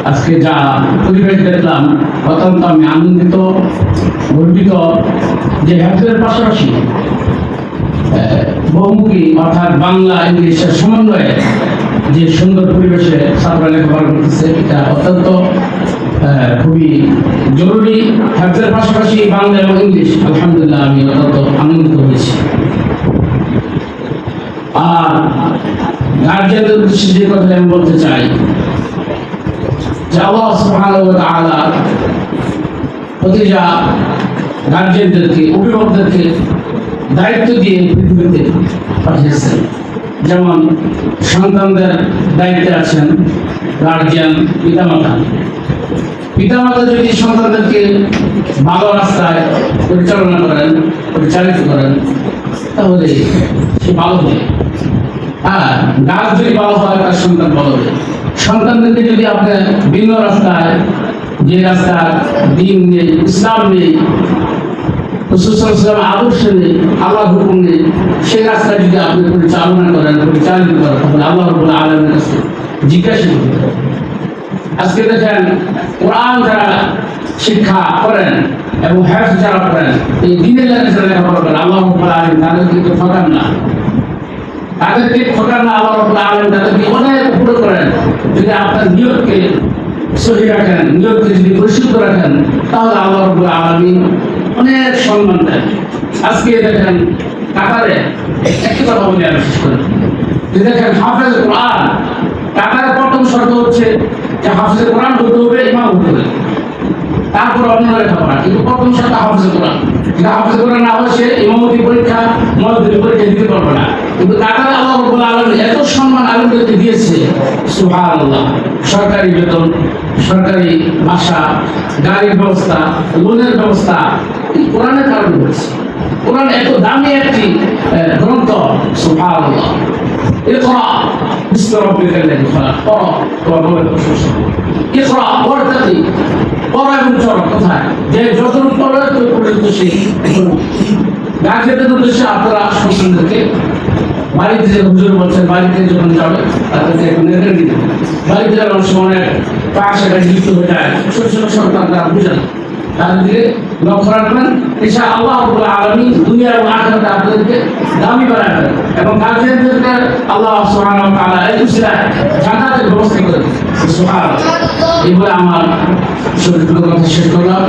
আজকে যা পরিবেশ দেখলাম অত্যন্ত আমি আনন্দিত, গর্বিত যে হেফজের পাশাপাশি বহুমুখী অর্থাৎ বাংলা ইংলিশের সমন্বয়ে যে সুন্দর পরিবেশে ছাত্ররা লেখাপড়া করতেছে, এটা অত্যন্ত খুবই জরুরি। হেফজের পাশাপাশি বাংলা এবং ইংলিশ আলহামদুলিল্লাহ আমি অত্যন্ত আনন্দিত হয়েছি। আর গার্জিয়ানদের উদ্দেশ্যে যে কথা আমি বলতে চাই যে আল্লাহ সুবহানাহু ওয়া তাআলা প্রতিটা গার্জিয়ানদেরকে, অভিভাবকদেরকে দায়িত্ব দিয়ে পৃথিবীতে পাঠিয়েছেন। যেমন সন্তানদের দায়িত্বে আছেন গার্জিয়ান, পিতামাতা। পিতামাতা যদি সন্তানদেরকে ভালো রাস্তায় পরিচালনা করেন, পরিচালিত করেন, তাহলে সে ভালো হবে। হ্যাঁ, গাছ যদি ভালো হয় তার সন্তান ভালো হবে। সন্তানদেরকে যদি আপনি ভিন্ন রাস্তায়, যে রাস্তার দিন নেই, ইসলাম নেই, রাসূল সাল্লাল্লাহু আলাইহি ওয়াসাল্লাম আদর্শ নেই, আল্লাহর হুকুম নেই, সেই রাস্তায় যদি আপনি পরিচালনা করেন, পরিচালিত করেন, তাহলে আল্লাহ রাব্বুল আলামিনের কাছে জিজ্ঞাসা করতে হবে। আজকে দেখেন কোরআন যারা শিক্ষা করেন এবং হেফজ যারা করেন, এই দ্বীনের যারা লেখাপড়া করেন, আল্লাহ রাব্বুল আলামিন তাদেরকে কিন্তু ঠকান না, তাদেরকে ঠকান না। আল্লাহ রাব্বুল আলামিন তাদেরকে অনেক উপরে করেন। যদি আপনার নিয়তকে সহি রাখেন, নিয়তকে যদি পরিশুদ্ধ রাখেন, তাহলে আল্লাহ রাব্বুল আলামিন অনেক সম্মান দেন। আজকে দেখেন কাতারে একটি কথা বলে আমি শেষ করি, যে দেখেন হাফেজ কোরআন, কাতারের প্রথম শর্ত হচ্ছে যে হাফেজ কোরআন হতে হবে, ইমাম হতে হবে, তারপর অন্য লেখাপড়া। কিন্তু প্রথম শর্ত হাফেজ কোরআন। যদি হাফেজ কোরআন না হয়, সে ইমামতি পরীক্ষা, মুয়াজ্জিন পরীক্ষা দিতে পারবে না। কিন্তু কাতারে আল্লাহ রাব্বুল আলামিন এত সম্মান আলেমদেরকে দিয়েছে, সুবহানাল্লাহ। সরকারি বেতন, সরকারি ভাষা, গাড়ির ব্যবস্থা, লোনের ব্যবস্থা, এই কোরআনের কারণে হয়েছে। কোরআন এত দামি একটি গ্রন্থ, সুবহানাল্লাহ। ইকরা বিসমি রাব্বিকাল্লাযী খালাক, পড়ো, তোমার রবের প্রশংসা। ইকরা ওয়ারতাকি, পড়ো এবং চলো। কোথায়? যে যতটুকু পড়ো ততটুকু পর্যন্ত সে গার্জিয়ানদের উদ্দেশ্যে আপনারা সন্তানদেরকে বাড়িতে যে হুজুর বলছেন, বাড়িতে যখন যাবে তাদেরকে একটু নেড়ে দিতে। বাড়িতে যখন সময় পাশাপাশি লিপ্ত হয়ে যায়, ছোট ছোট সন্তান তারা বুঝেন, তাদের দিকে লক্ষ্য রাখবেন। ইনশাআল্লাহ আল্লাহ রাব্বুল আলামিন দুনিয়া এবং আখিরাতে আপনাদেরকে দামি বানাবেন এবং গার্জিয়ানদেরকে আল্লাহ সুবহানাহু ওয়া তাআলা এই উসিলায় জান্নাতের ব্যবস্থা করে দিবেন। সুবহানাল্লাহ। এই বলে আমার ছোট কথা শেষ করলাম।